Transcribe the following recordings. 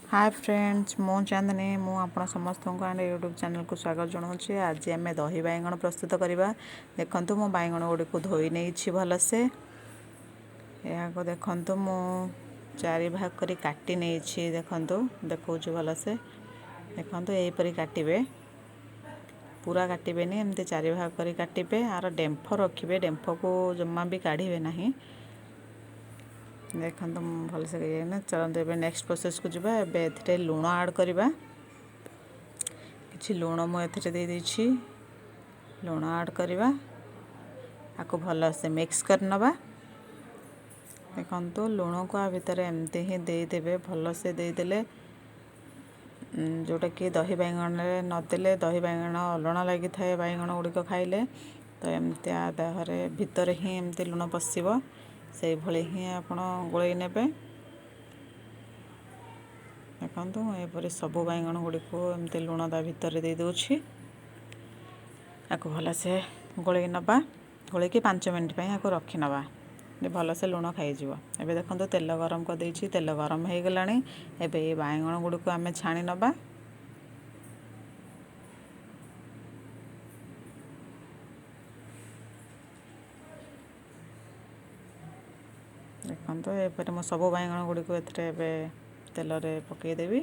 Hi friends मो चांदनी मु आपण समस्त को आने यूट्यूब चैनल को स्वागत जनाऊँगी। आज आम दही बैगण प्रस्तुत करवा। देखु मो बैगण गुड़ी को धोई नहीं भल से या देखु मु चारि भाग कर काटी नहीं देखु देखा भल से देखु यहीपरी काटे पूरा काटे एमती चारि भाग कर काटे आर डेम्फ रखिए डेम्फ को जमा भी काढ़े ना देखो भल से चलते ए नेक्स्ट प्रोसेस को जावा। ए लुण आड करवा कि लुण मुझे दे लुण आड करवा आपको भल से मिक्स कर नवा। देखो लुण को आ भितर एमती ही देदेवे भल से देदेले जोटा कि दही बैगण नदेले दही बैगण अलणा लगी थाए बैगण गुड़िक खाइले तो एमती देहरे भितर ही एमती लुण पशिब से भली ही आपण गोलई ने देखु एपरी सबू बैगण गुड़ी को एमती लुण ता भितर दे दूची आपको भल से गोलई नवा गोलई 5 मिनट आपको रखी नवा भल से लुण खाईजिव। एबे देखो तेल गरम कर देछि तेल गरम हो गलानी एबे ये बैगण गुड़ी को आमे छाणी नवा। देखो एपरे मो सब बैगण गुड़ी को एबे तेल रे पकईदेवी।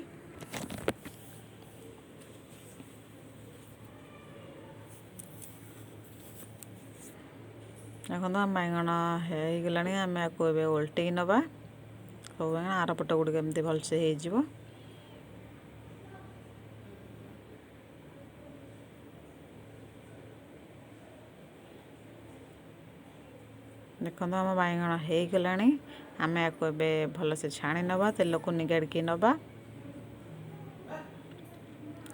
देखो आम बैगण हो गला आम आपको ए ओल्टे नवा सब बैगण आर पट गुड़ एमती भलसे हो देखो आम बैगण हो गला आम आपको ए भल से छाणी नवा तेल को निगाड़की नवा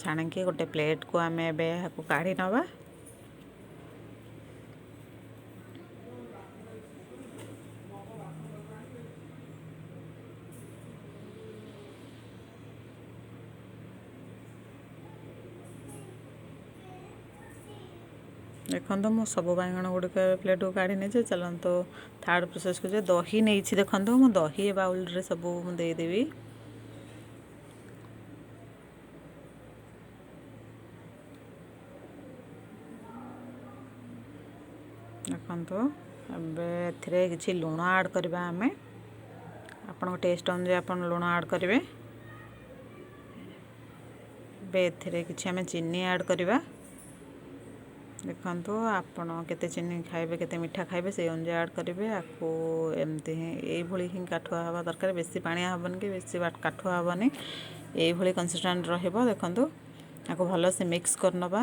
छाणिकी गोटे प्लेट को आम ए काढ़ी नवा। देखो मो सब बैगण गुड़िक प्लेट को काढ़ी नहीं चलते थर्ड प्रोसेस को दही नहीं देखो मो दही बाउल रे सब देदेवी। देखो ए कि लुण आड करवा आम आपण टेस्ट अनुसार आप लुण आड करेंगे। ए कि आम चीनी आड करवा देखो आपण केते चीनी खाइबे केते मीठा खाइबे से अनुसार ऐड करेंगे। आपको एमती ही यही ही काठुआ हवा दरकार बेसी पानिया हेनी कि बेसी काठुआ हेनी यही कंसिस्टेंट रहिबो। देखो आपको भल से मिक्स कर नवा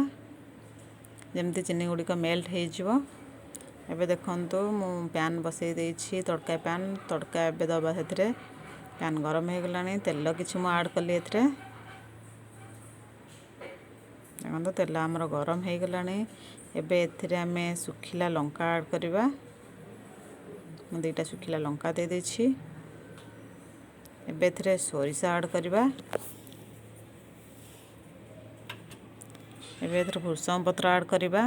जमती चीनी गुड़िक मेल्ट हो। एबे देखो मु पैन बसई देछि तड़का पैन तड़का एबे दबा से पैन गरम हो गलानी तेल किछि मु ऐड कली एथरे देखो तेल आमर गरम हो गलानी एबे एथिरे आमे सुखिला लंका ऐड करवा मु 2टा सुखिला लंका दे देछि। एबे एथिरे सोरिष ऐड करवा एबे एथिरे भृषंग पत्र ऐड करवा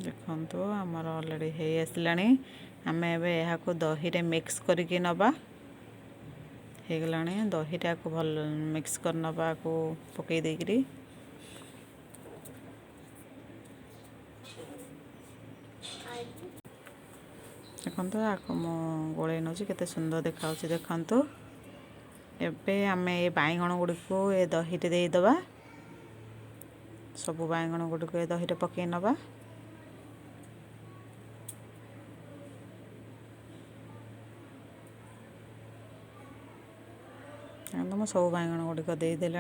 देखो आमर ऑलरेडी हो आसलानी आम ए दही रे मिक्स करके नवा हो गलानी दही को भल मिक्स कर नवा को पकई देकरी देखो आपको मु गोलई नौ केते सुंदर देखा देखु एबे आम ए बैगण गुड़ी को ए दही रे देदबा सब बैगण गुड़ी को ए दही रे पकई नवा। मैं सब बैगण गुड़िक देदेले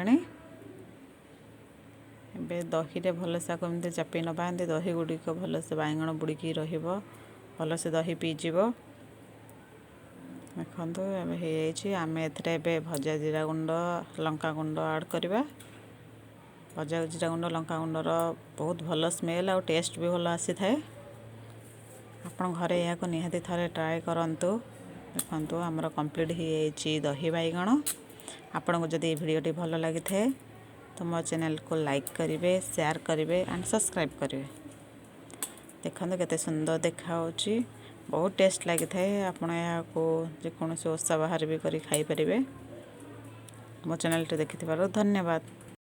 ए दही रे भल से एमती चापी नवा एमती दही गुड़िक भल से बैगण बुड़की भल से दही पीजिब। देखो ए आम ए भजा जीरा गुंड लंका गुंड ऐड करवा भजा जीरा गुंड लंका गुंडर बहुत भल स्मेल आ टेस्ट भी भल आसी थाए आपण घरे या निहाती थरे ट्राए करंतु। देखो आमर कंप्लीट हो दही बैगण आपण को जदि वीडियोटी भल लगी थाए तो मो चैनल को लाइक करेंगे शेयर करेंगे एंड सब्सक्राइब करेंगे। देखो केते सुंदर देखा बहुत टेस्ट लगी थाए। आपण यहाँ जेकोसी ओषा बाहर भी करी खाई परिबे। मो चैनल टे देखिथिबारु धन्यवाद।